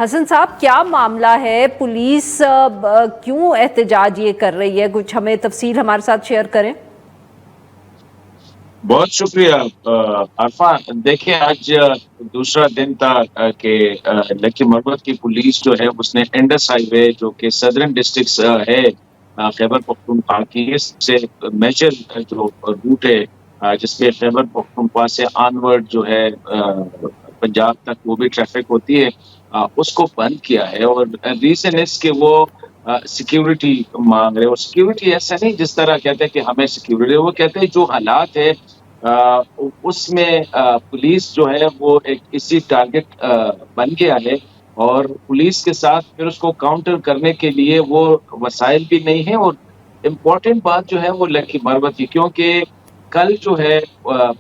حسن صاحب، کیا معاملہ ہے؟ پولیس کیوں احتجاج یہ کر رہی ہے؟ کچھ ہمیں تفصیل ہمارے ساتھ شیئر کریں۔ بہت شکریہ عرفان۔ دیکھیں، آج دوسرا دن تھا کہ لکی مربوط کی پولیس جو ہے اس نے انڈس ہائی وے جو کہ صدرن ڈسٹرکٹ ہے خیبر پختونخوا کی، اس سے میجر جو روٹ ہے جس پہ خیبر پختونخوا سے آنورڈ جو ہے پنجاب تک وہ بھی ٹریفک ہوتی ہے، اس کو بند کیا ہے۔ اور ریزن اس کہ وہ سیکیورٹی مانگ رہے، اور سیکیورٹی ایسا نہیں جس طرح کہتے ہیں کہ ہمیں سیکیورٹی، وہ کہتے ہیں جو حالات ہے اس میں پولیس جو ہے وہ ایک اسی ٹارگٹ بن گیا ہے، اور پولیس کے ساتھ پھر اس کو کاؤنٹر کرنے کے لیے وہ وسائل بھی نہیں ہیں۔ اور امپورٹنٹ بات جو ہے وہ لکی مربوط کی، کیونکہ کل جو ہے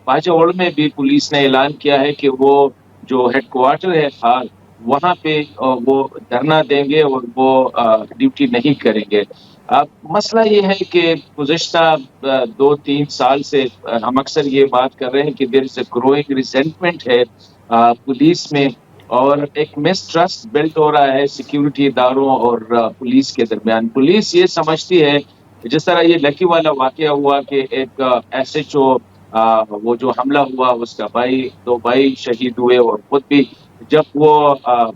باجوڑ میں بھی پولیس نے اعلان کیا ہے کہ وہ جو ہیڈ کوارٹر ہے خار، وہاں پہ وہ دھرنا دیں گے اور وہ ڈیوٹی نہیں کریں گے۔ اب مسئلہ یہ ہے کہ گزشتہ 2-3 سال سے ہم اکثر یہ بات کر رہے ہیں کہ دیر از اے گروئنگ ریزنٹمنٹ ہے پولیس میں، اور ایک مسٹرسٹ بلٹ ہو رہا ہے سیکیورٹی اداروں اور پولیس کے درمیان۔ پولیس یہ سمجھتی ہے، جس طرح یہ لکی والا واقعہ ہوا کہ ایک ایس ایچ او وہ جو حملہ ہوا، اس کا دو بھائی شہید ہوئے، اور خود بھی جب وہ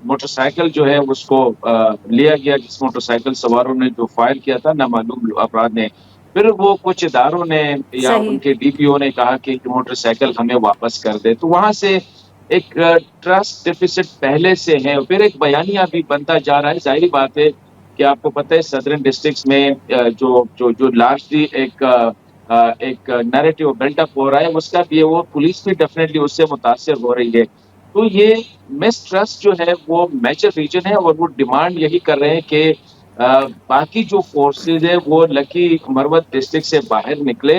موٹر سائیکل جو ہے اس کو لیا گیا، جس موٹر سائیکل سواروں نے جو فائر کیا تھا نامعلوم افراد نے، پھر وہ کچھ اداروں نے یا ان صحیح۔ کے ڈی پی او نے کہا کہ موٹر سائیکل ہمیں واپس کر دے، تو وہاں سے ایک ٹرسٹ ڈیفیسٹ پہلے سے ہے، اور پھر ایک بیانیہ بھی بنتا جا رہا ہے۔ ظاہری بات ہے کہ آپ کو پتہ ہے صدرن ڈسٹرکٹس میں جو لارجلی ایک نیریٹو بلٹ اپ ہو رہا ہے، اس کا بھی وہ پولیس بھی ڈیفینیٹلی اس سے متاثر ہو رہی ہے۔ تو یہ مسٹرسٹ جو ہے وہ میجر ریجن ہے، اور وہ ڈیمانڈ یہی کر رہے ہیں کہ باقی جو فورسز ہے وہ لکی مربوط ڈسٹرکٹ سے باہر نکلے،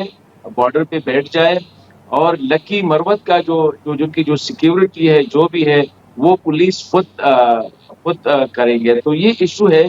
بارڈر پہ بیٹھ جائے، اور لکی مربوط کا جو سیکیورٹی ہے جو بھی ہے وہ پولیس خود کریں گے۔ تو یہ ایشو ہے